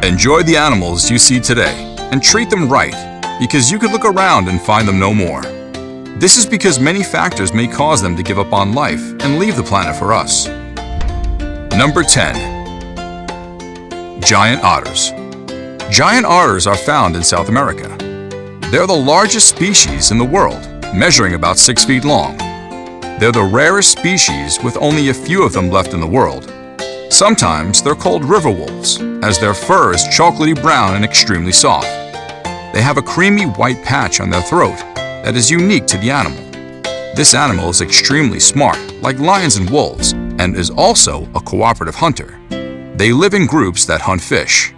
Enjoy the animals you see today and treat them right, because you could look around and find them no more. This is because many factors may cause them to give up on life and leave the planet for us. Number 10. Giant otters. Giant otters are found in South America. They're the largest species in the world, measuring about 6 feet long. They're the rarest species with only a few of them left in the world. Sometimes they're called river wolves, as their fur is chocolatey brown and extremely soft. They have a creamy white patch on their throat that is unique to the animal. This animal is extremely smart, like lions and wolves, and is also a cooperative hunter. They live in groups that hunt fish.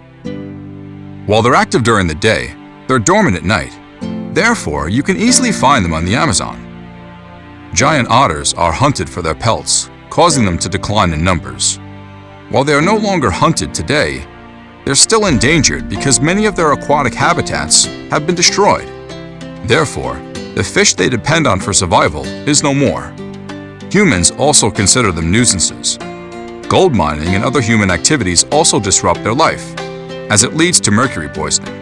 While they're active during the day, they're dormant at night. Therefore, you can easily find them on the Amazon. Giant otters are hunted for their pelts, causing them to decline in numbers. While they are no longer hunted today, they're still endangered because many of their aquatic habitats have been destroyed. Therefore, the fish they depend on for survival is no more. Humans also consider them nuisances. Gold mining and other human activities also disrupt their life, as it leads to mercury poisoning.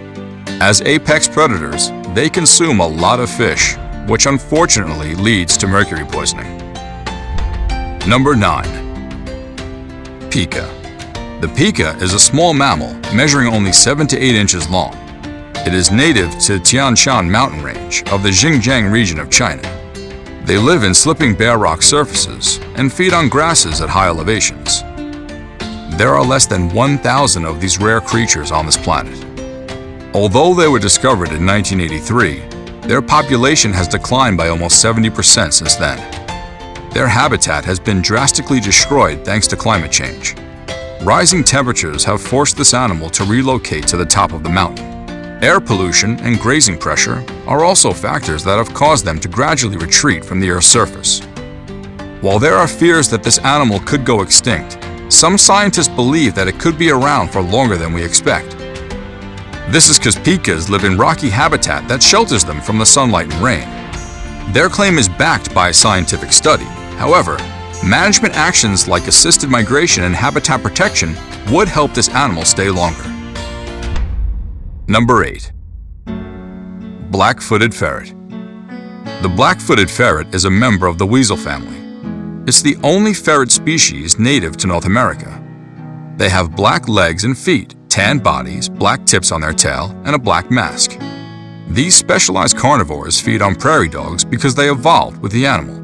As apex predators, they consume a lot of fish, which unfortunately leads to mercury poisoning. Number 9. Pika. The pika is a small mammal measuring only 7 to 8 inches long. It is native to Tian Shan mountain range of the Xinjiang region of China. They live in slipping bare rock surfaces and feed on grasses at high elevations. There are less than 1,000 of these rare creatures on this planet. Although they were discovered in 1983, their population has declined by almost 70% since then. Their habitat has been drastically destroyed thanks to climate change. Rising temperatures have forced this animal to relocate to the top of the mountain. Air pollution and grazing pressure are also factors that have caused them to gradually retreat from the Earth's surface. While there are fears that this animal could go extinct, some scientists believe that it could be around for longer than we expect. This is because pikas live in rocky habitat that shelters them from the sunlight and rain. Their claim is backed by a scientific study. However, management actions like assisted migration and habitat protection would help this animal stay longer. Number 8. Blackfooted Ferret. The Blackfooted Ferret is a member of the weasel family. It's the only ferret species native to North America. They have black legs and feet, tan bodies, black tips on their tail, and a black mask. These specialized carnivores feed on prairie dogs because they evolved with the animal.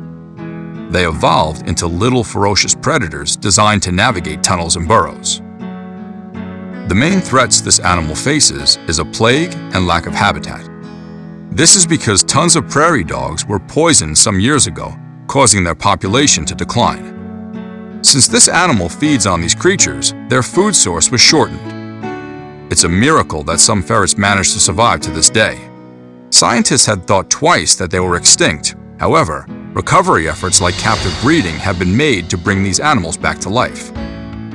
They evolved into little ferocious predators designed to navigate tunnels and burrows. The main threats this animal faces is a plague and lack of habitat. This is because tons of prairie dogs were poisoned some years ago, causing their population to decline. Since this animal feeds on these creatures, their food source was shortened. It's a miracle that some ferrets managed to survive to this day. Scientists had thought twice that they were extinct. However, recovery efforts like captive breeding have been made to bring these animals back to life.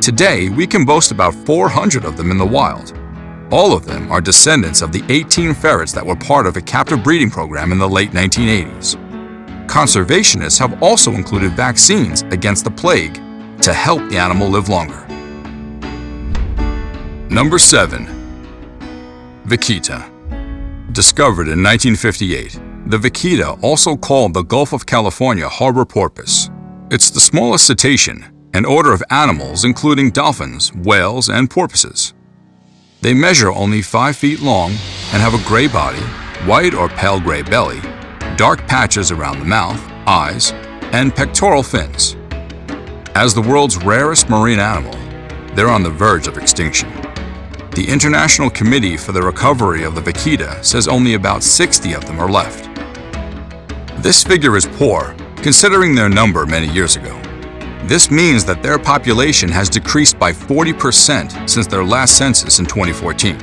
Today, we can boast about 400 of them in the wild. All of them are descendants of the 18 ferrets that were part of a captive breeding program in the late 1980s. Conservationists have also included vaccines against the plague to help the animal live longer. Number 7. Vaquita. Discovered in 1958, the vaquita, also called the Gulf of California harbor porpoise. It's the smallest cetacean, an order of animals including dolphins, whales, and porpoises. They measure only 5 feet long and have a gray body, white or pale gray belly, dark patches around the mouth, eyes, and pectoral fins. As the world's rarest marine animal, they're on the verge of extinction. The International Committee for the Recovery of the Vaquita says only about 60 of them are left. This figure is poor, considering their number many years ago. This means that their population has decreased by 40% since their last census in 2014.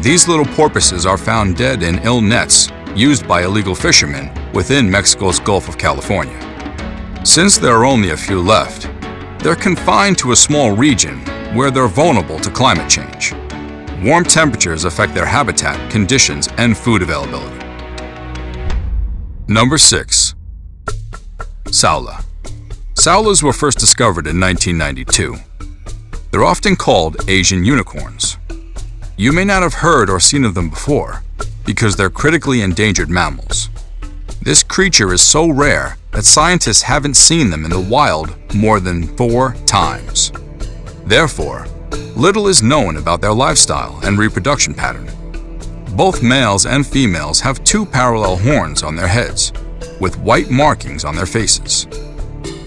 These little porpoises are found dead in ill nets used by illegal fishermen within Mexico's Gulf of California. Since there are only a few left, they're confined to a small region where they're vulnerable to climate change. Warm temperatures affect their habitat, conditions, and food availability. Number 6. Sala. Salas were first discovered in 1992. They're often called Asian unicorns. You may not have heard or seen of them before because they're critically endangered mammals. This creature is so rare that scientists haven't seen them in the wild more than 4 times. Therefore, little is known about their lifestyle and reproduction pattern. Both males and females have 2 parallel horns on their heads, with white markings on their faces.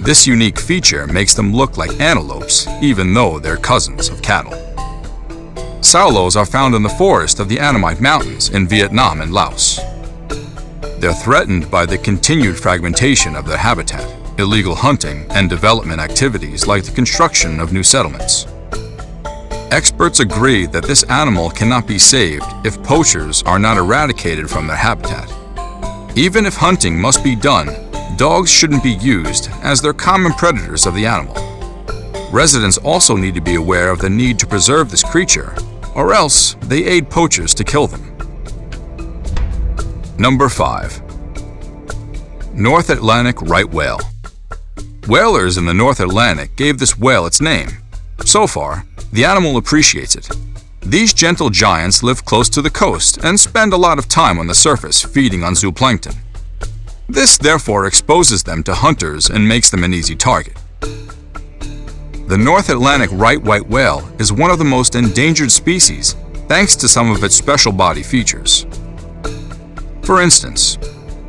This unique feature makes them look like antelopes, even though they're cousins of cattle. Saulos are found in the forest of the Annamite Mountains in Vietnam and Laos. They're threatened by the continued fragmentation of their habitat, illegal hunting, and development activities like the construction of new settlements. Experts agree that this animal cannot be saved if poachers are not eradicated from their habitat. Even if hunting must be done, dogs shouldn't be used as they're common predators of the animal. Residents also need to be aware of the need to preserve this creature, or else they aid poachers to kill them. Number 5. North Atlantic Right Whale. Whalers in the North Atlantic gave this whale its name. So far, the animal appreciates it. These gentle giants live close to the coast and spend a lot of time on the surface feeding on zooplankton. This therefore exposes them to hunters and makes them an easy target. The North Atlantic right white whale is one of the most endangered species thanks to some of its special body features. For instance,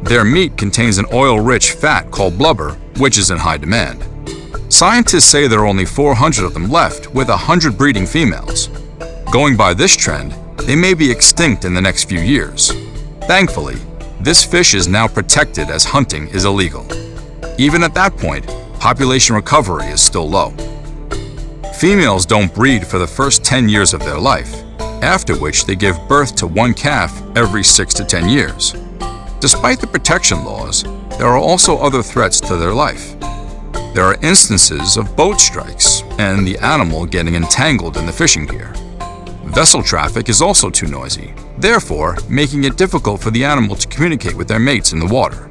their meat contains an oil-rich fat called blubber, which is in high demand. Scientists say there are only 400 of them left, with 100 breeding females. Going by this trend, they may be extinct in the next few years. Thankfully, this fish is now protected as hunting is illegal. Even at that point, population recovery is still low. Females don't breed for the first 10 years of their life, after which they give birth to 1 calf every 6 to 10 years. Despite the protection laws, there are also other threats to their life. There are instances of boat strikes and the animal getting entangled in the fishing gear. Vessel traffic is also too noisy, therefore making it difficult for the animal to communicate with their mates in the water.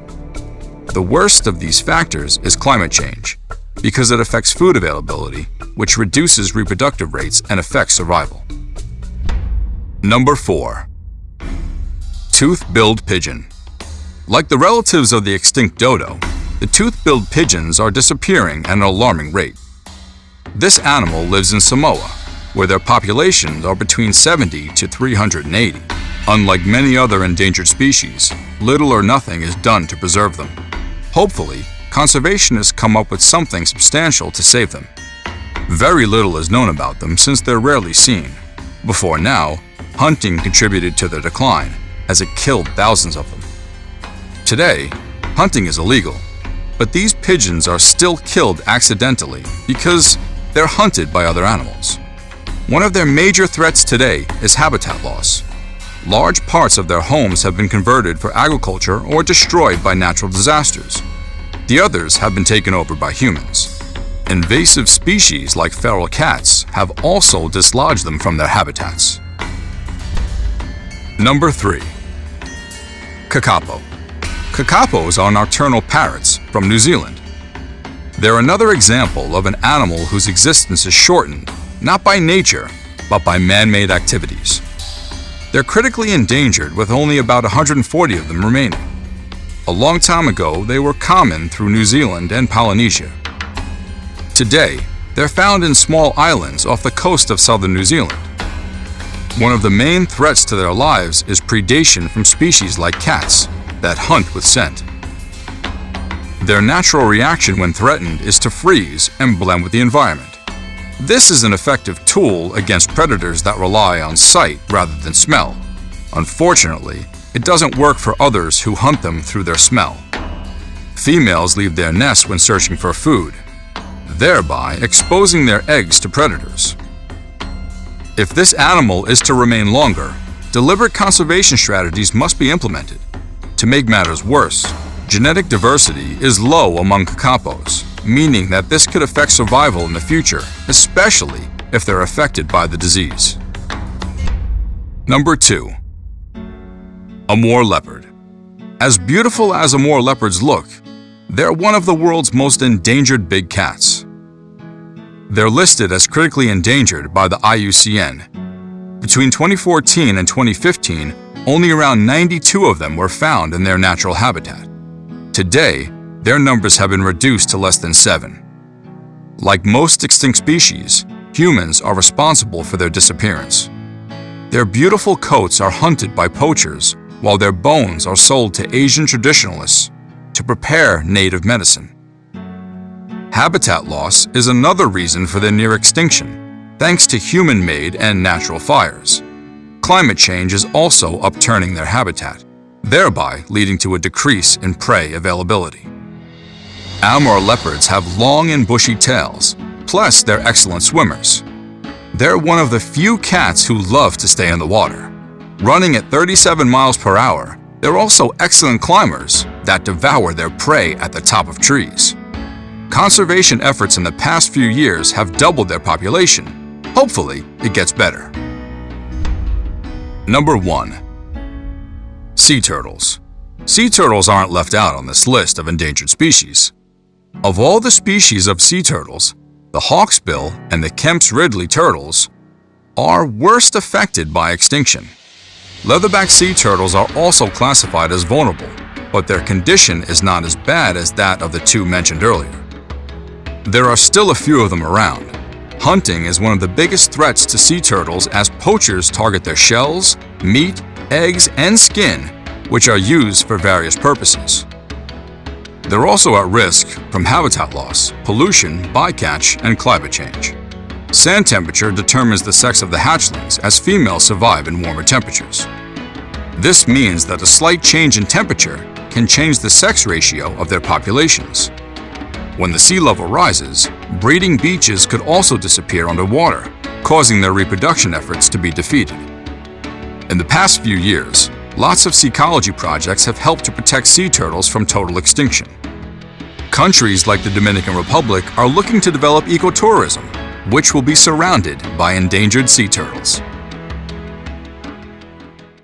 The worst of these factors is climate change, because it affects food availability, which reduces reproductive rates and affects survival. Number 4. Toothbilled Pigeon. Like the relatives of the extinct dodo, the toothbilled pigeons are disappearing at an alarming rate. This animal lives in Samoa, where their populations are between 70 to 380. Unlike many other endangered species, little or nothing is done to preserve them. Hopefully, conservationists come up with something substantial to save them. Very little is known about them since they're rarely seen. Before now, hunting contributed to their decline, as it killed thousands of them. Today, hunting is illegal, but these pigeons are still killed accidentally because they're hunted by other animals. One of their major threats today is habitat loss. Large parts of their homes have been converted for agriculture or destroyed by natural disasters. The others have been taken over by humans. Invasive species like feral cats have also dislodged them from their habitats. Number 3. Cacapo. Cacapos are nocturnal parrots from New Zealand. They're another example of an animal whose existence is shortened, not by nature, but by man-made activities. They're critically endangered with only about 140 of them remaining. A long time ago, they were common through New Zealand and Polynesia. Today, they're found in small islands off the coast of southern New Zealand. One of the main threats to their lives is predation from species like cats that hunt with scent. Their natural reaction when threatened is to freeze and blend with the environment. This is an effective tool against predators that rely on sight rather than smell. Unfortunately, it doesn't work for others who hunt them through their smell. Females leave their nests when searching for food, thereby exposing their eggs to predators. If this animal is to remain longer, deliberate conservation strategies must be implemented. To make matters worse, genetic diversity is low among cacapos, meaning that this could affect survival in the future, especially if they're affected by the disease. Number 2. Amore Leopard. As beautiful as Amore leopards look, they're one of the world's most endangered big cats. They're listed as critically endangered by the IUCN. Between 2014 and 2015, only around 92 of them were found in their natural habitat. Today, their numbers have been reduced to less than 7. Like most extinct species, humans are responsible for their disappearance. Their beautiful coats are hunted by poachers, while their bones are sold to Asian traditionalists to prepare native medicine. Habitat loss is another reason for their near extinction, thanks to human-made and natural fires. Climate change is also upturning their habitat, thereby leading to a decrease in prey availability. Amore leopards have long and bushy tails, plus they're excellent swimmers. They're one of the few cats who love to stay in the water. Running at 37 miles per hour, they're also excellent climbers that devour their prey at the top of trees. Conservation efforts in the past few years have doubled their population. Hopefully, it gets better. Number 1. Sea turtles. Sea turtles aren't left out on this list of endangered species. Of all the species of sea turtles, the hawksbill and the Kemp's Ridley turtles are worst affected by extinction. Leatherback sea turtles are also classified as vulnerable, but their condition is not as bad as that of the two mentioned earlier. There are still a few of them around. Hunting is one of the biggest threats to sea turtles as poachers target their shells, meat, eggs, and skin, which are used for various purposes. They're also at risk from habitat loss, pollution, bycatch, and climate change. Sand temperature determines the sex of the hatchlings as females survive in warmer temperatures. This means that a slight change in temperature can change the sex ratio of their populations. When the sea level rises, breeding beaches could also disappear underwater, causing their reproduction efforts to be defeated. In the past few years, lots of ecology projects have helped to protect sea turtles from total extinction. Countries like the Dominican Republic are looking to develop ecotourism, which will be surrounded by endangered sea turtles.